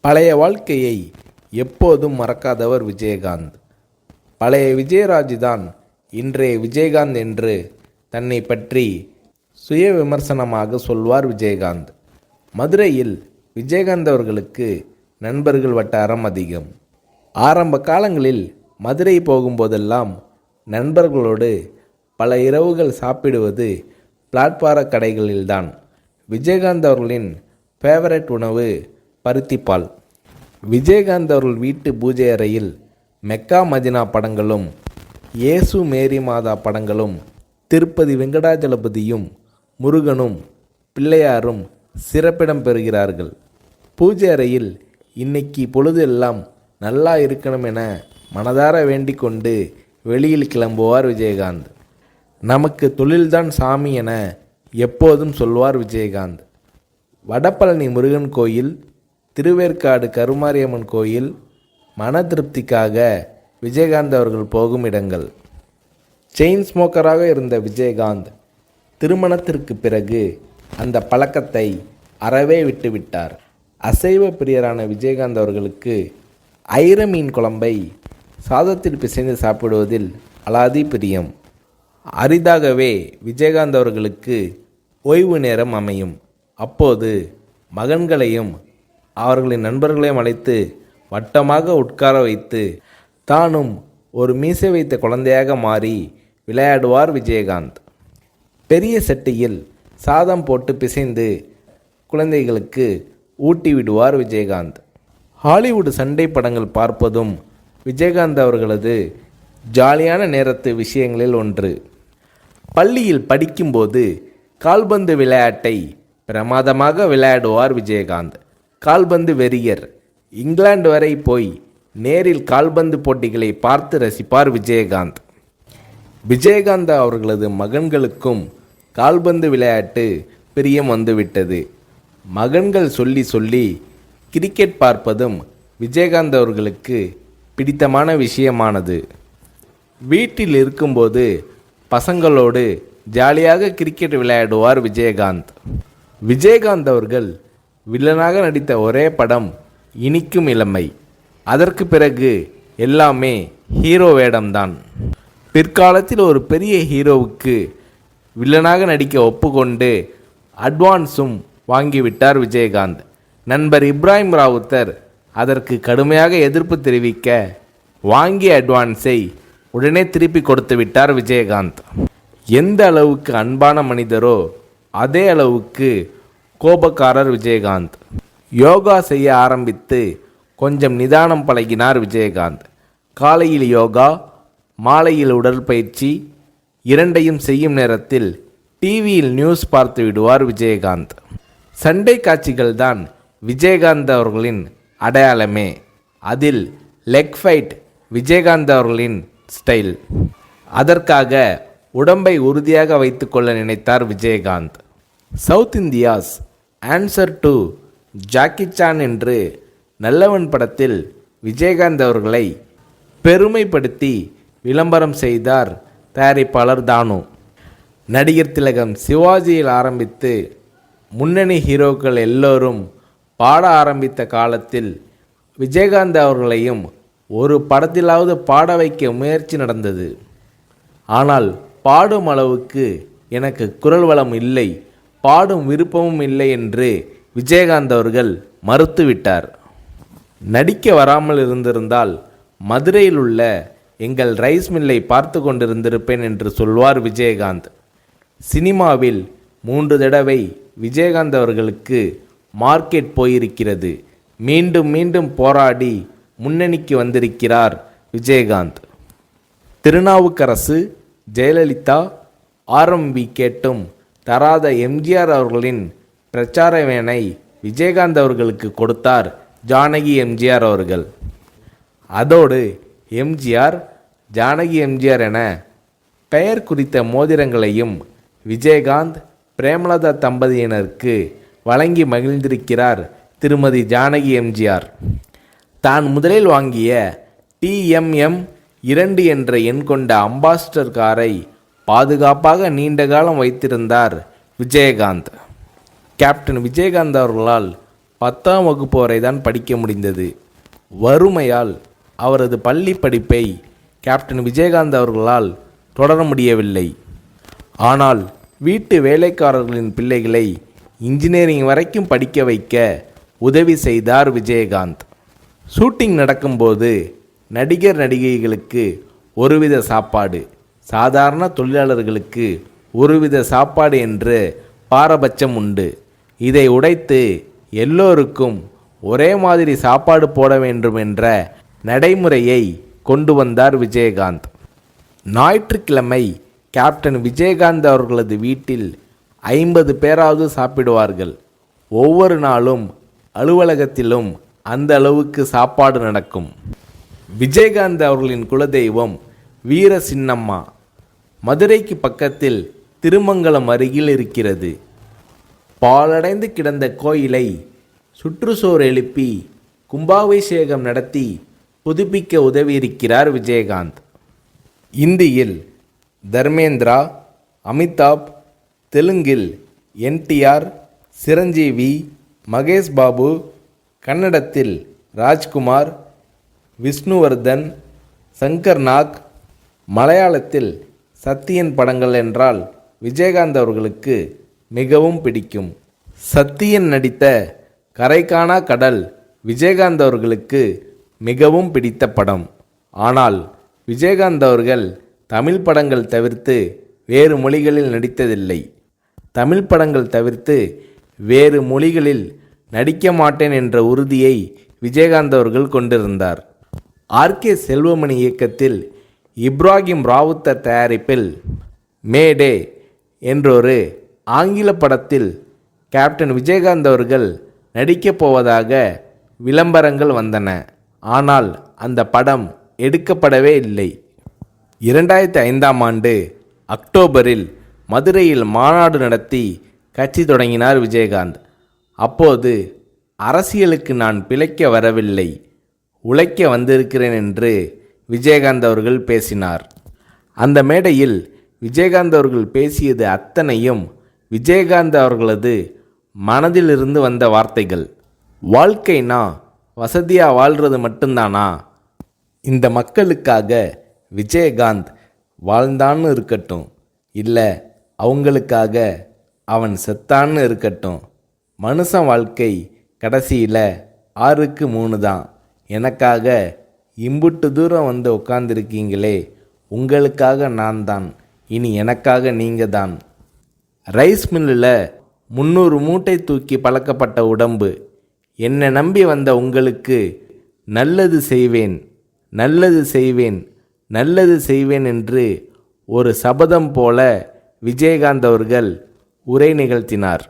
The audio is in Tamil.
பழைய வாழ்க்கையை எப்போதும் மறக்காதவர் விஜயகாந்த். பழைய விஜயராஜ் தான் இன்றைய விஜயகாந்த் என்று தன்னை பற்றி சுய விமர்சனமாக சொல்வார் விஜயகாந்த். மதுரையில் விஜயகாந்த் அவர்களுக்கு நண்பர்கள் வட்டாரம் அதிகம். ஆரம்ப காலங்களில் மதுரை போகும்போதெல்லாம் நண்பர்களோடு பல இரவுகள் சாப்பிடுவது பிளாட்பார கடைகளில்தான். விஜயகாந்த் அவர்களின் ஃபேவரட் உணவு பருத்திப்பால். விஜயகாந்த் அவர்கள் வீட்டு பூஜை அறையில் மெக்கா மதினா படங்களும் இயேசு மேரி மாதா படங்களும் திருப்பதி வெங்கடாஜலபதியும் முருகனும் பிள்ளையாரும் சிறப்பிடம் பெறுகிறார்கள். பூஜை அறையில் இன்னைக்கு பொழுது எல்லாம் நல்லா இருக்கணும் என மனதார வேண்டிக் கொண்டு வெளியில் கிளம்புவார் விஜயகாந்த். நமக்கு தொழில்தான் சாமி என எப்போதும் சொல்வார் விஜயகாந்த். வடபழனி முருகன் கோயில், திருவேற்காடு கருமாரியம்மன் கோயில் மன திருப்திக்காக விஜயகாந்த் அவர்கள் போகும் இடங்கள். செயின் ஸ்மோக்கராக இருந்த விஜயகாந்த் திருமணத்திற்கு பிறகு அந்த பழக்கத்தை அறவே விட்டுவிட்டார். அசைவ பிரியரான விஜயகாந்த் அவர்களுக்கு ஐர மீன் குழம்பை சாதத்தில் பிசைந்து சாப்பிடுவதில் அலாதி பிரியம். அரிதாகவே விஜயகாந்த் அவர்களுக்கு ஓய்வு நேரம் அமையும். அப்போது மகன்களையும் அவர்களின் நண்பர்களையும் அழைத்து வட்டமாக உட்கார வைத்து தானும் ஒரு மீசை வைத்த குழந்தையாக மாறி விளையாடுவார் விஜயகாந்த். பெரிய சட்டியில் சாதம் போட்டு பிசைந்து குழந்தைகளுக்கு ஊட்டி விடுவார் விஜயகாந்த். ஹாலிவுட் சண்டை படங்கள் பார்ப்பதும் விஜயகாந்த் அவர்களது ஜாலியான நேரத்து விஷயங்களில் ஒன்று. பள்ளியில் படிக்கும்போது கால்பந்து விளையாட்டை பிரமாதமாக விளையாடுவார் விஜயகாந்த். கால்பந்து வெறியர். இங்கிலாந்து வரை போய் நேரில் கால்பந்து போட்டிகளை பார்த்து ரசிப்பார் விஜயகாந்த். விஜயகாந்த் அவர்களது மகன்களுக்கும் கால்பந்து விளையாட்டு பிரியம் வந்துவிட்டது. மகன்கள் சொல்லி சொல்லி கிரிக்கெட் பார்ப்பதும் விஜயகாந்த் அவர்களுக்கு பிடித்தமான விஷயமானது. வீட்டில் இருக்கும்போது பசங்களோடு ஜாலியாக கிரிக்கெட் விளையாடுவார் விஜயகாந்த். விஜயகாந்த் அவர்கள் வில்லனாக நடித்த ஒரே படம் இனிக்கும் இளமை. அதற்கு பிறகு எல்லாமே ஹீரோ வேடம்தான். பிற்காலத்தில் ஒரு பெரிய ஹீரோவுக்கு வில்லனாக நடிக்க ஒப்புக்கொண்டு அட்வான்ஸும் வாங்கிவிட்டார் விஜயகாந்த். நண்பர் இப்ராஹிம் ராவுத்தர் அதற்கு கடுமையாக எதிர்ப்பு தெரிவிக்க வாங்கிய அட்வான்ஸை உடனே திருப்பி கொடுத்து விட்டார் விஜயகாந்த். எந்த அளவுக்கு அன்பான மனிதரோ அதே அளவுக்கு கோபக்காரர் விஜயகாந்த். யோகா செய்ய ஆரம்பித்து கொஞ்சம் நிதானம் பழகினார் விஜயகாந்த். காலையில் யோகா, மாலையில் உடற்பயிற்சி இரண்டையும் செய்யும் நேரத்தில் டிவியில் நியூஸ் பார்த்து விடுவார் விஜயகாந்த். சண்டை காட்சிகள் தான் விஜயகாந்த் அவர்களின் அடையாளமே. அதில் லெக் ஃபைட் விஜயகாந்த் அவர்களின் ஸ்டைல். அதற்காக உடம்பை உறுதியாக வைத்துக்கொள்ள நினைத்தார் Vijayakanth. South India's answer to Jackie Chan என்று நல்லவன் படத்தில் விஜயகாந்த் அவர்களை பெருமைப்படுத்தி விளம்பரம் செய்தார் தயாரிப்பாளர் தானு. நடிகர் திலகம் சிவாஜியில் ஆரம்பித்து முன்னணி ஹீரோக்கள் எல்லோரும் பாட ஆரம்பித்த காலத்தில் விஜயகாந்த் அவர்களையும் ஒரு படத்திலாவது பாட வைக்க முயற்சி நடந்தது. ஆனால் பாடும் அளவுக்கு எனக்கு குரல் வளம் இல்லை, பாடும் விருப்பமும் இல்லை என்று விஜயகாந்த் அவர்கள் மறுத்துவிட்டார். நடிக்க வராமல் இருந்திருந்தால் மதுரையில் உள்ள எங்கள் ரைஸ் மில்லை பார்த்து கொண்டிருந்திருப்பேன் என்று சொல்வார் விஜயகாந்த். சினிமாவில் 3 தடவை விஜயகாந்த் அவர்களுக்கு மார்க்கெட் போயிருக்கிறது. மீண்டும் மீண்டும் போராடி முன்னணிக்கு வந்திருக்கிறார் விஜயகாந்த். திருநாவுக்கரசு, ஜெயலலிதா, ஆர்எம்பி கேட்டும் தராத எம்ஜிஆர் அவர்களின் பிரச்சார வேனை விஜயகாந்த் அவர்களுக்கு கொடுத்தார் ஜானகி எம்ஜிஆர் அவர்கள். அதோடு எம்ஜிஆர், ஜானகி எம்ஜிஆர் என பெயர் குறித்த மோதிரங்களையும் விஜயகாந்த், பிரேமலதா தம்பதியினருக்கு வழங்கி மகிழ்ந்திருக்கிறார் திருமதி ஜானகி எம்ஜிஆர். தான் முதலில் வாங்கிய TMM 2 என்ற எண் கொண்ட அம்பாஸ்டர் காரை பாதுகாப்பாக நீண்ட காலம் வைத்திருந்தார் விஜயகாந்த். கேப்டன் விஜயகாந்த் அவர்களால் 10ஆம் வகுப்பு வரை தான் படிக்க முடிந்தது. வறுமையால் அவரது பள்ளி படிப்பை கேப்டன் விஜயகாந்த் அவர்களால் தொடர முடியவில்லை. ஆனால் வீட்டு வேலைக்காரர்களின் பிள்ளைகளை இன்ஜினியரிங் வரைக்கும் படிக்க வைக்க உதவி செய்தார் விஜயகாந்த். ஷூட்டிங் நடக்கும்போது நடிகர் நடிகைகளுக்கு ஒருவித சாப்பாடு, சாதாரண தொழிலாளர்களுக்கு ஒருவித சாப்பாடு என்று பாரபட்சம் உண்டு. இதை உடைத்து எல்லோருக்கும் ஒரே மாதிரி சாப்பாடு போட வேண்டும் என்ற நடைமுறையை கொண்டு வந்தார் விஜயகாந்த். ஞாயிற்றுக்கிழமை கேப்டன் விஜயகாந்த் அவர்களது வீட்டில் 50 பேராவது சாப்பிடுவார்கள். ஒவ்வொரு நாளும் அலுவலகத்திலும் அந்த அளவுக்கு சாப்பாடு நடக்கும். விஜயகாந்த் அவர்களின் குலதெய்வம் வீர சின்னம்மா மதுரைக்கு பக்கத்தில் திருமங்கலம் அருகில் இருக்கிறது. பாழடைந்து கிடந்த கோயிலை சுற்றுச்சுவர் எழுப்பி கும்பாபிஷேகம் நடத்தி புதுப்பிக்க உதவியிருக்கிறார் விஜயகாந்த். இந்தியில் தர்மேந்திரா, அமிதாப், தெலுங்கில் NTR, சிரஞ்சீவி, மகேஷ் பாபு, கன்னடத்தில் ராஜ்குமார், விஷ்ணுவர்தன், சங்கர் நாக், மலையாளத்தில் சத்யன் படங்கள் என்றால் விஜயகாந்த் அவர்களுக்கு மிகவும் பிடிக்கும். சத்யன் நடித்த கரைகாணா கடல் விஜயகாந்த் அவர்களுக்கு மிகவும் பிடித்த படம். ஆனால் விஜயகாந்த் அவர்கள் தமிழ் படங்கள் தவிர்த்து வேறு மொழிகளில் நடித்ததில்லை. தமிழ் படங்கள் தவிர்த்து வேறு மொழிகளில் நடிக்க மாட்டேன் என்ற உறுதியை விஜயகாந்த் அவர்கள் கொண்டிருந்தார். RK செல்வமணி இயக்கத்தில் இப்ராஹிம் ராவுத்தர் தயாரிப்பில் மேடே என்றொரு ஆங்கில படத்தில் கேப்டன் விஜயகாந்த் அவர்கள் நடிக்கப் போவதாக விளம்பரங்கள் வந்தன. ஆனால் அந்த படம் எடுக்கப்படவே இல்லை. 2005ஆம் ஆண்டு அக்டோபரில் மதுரையில் மாநாடு நடத்தி கட்சி தொடங்கினார் விஜயகாந்த். அப்போது அரசியலுக்கு நான் பிழைக்க வரவில்லை, உழைக்க வந்திருக்கிறேன் என்று விஜயகாந்த் அவர்கள் பேசினார். அந்த மேடையில் விஜயகாந்த் அவர்கள் பேசியது அத்தனையும் விஜயகாந்த் அவர்களது மனதிலிருந்து வந்த வார்த்தைகள். வாழ்க்கைனா வசதியாக வாழ்கிறது மட்டும்தானா? இந்த மக்களுக்காக விஜயகாந்த் வாழ்ந்தான்னு இருக்கட்டும், இல்லை அவங்களுக்காக அவன் செத்தான்னு இருக்கட்டும், மனுஷன் வாழ்க்கை கடைசியில் 6க்கு 3 தான். எனக்காக இம்புட்டு தூரம் வந்து உட்காந்துருக்கீங்களே, உங்களுக்காக நான் தான், இனி எனக்காக நீங்கள் தான். ரைஸ் மில்லில் 300 மூட்டை தூக்கி பழக்கப்பட்ட உடம்பு, என்னை நம்பி வந்த உங்களுக்கு நல்லது செய்வேன், நல்லது செய்வேன், நல்லது செய்வேன் என்று ஒரு சபதம் போல விஜயகாந்த் அவர்கள் உரை நிகழ்த்தினார்.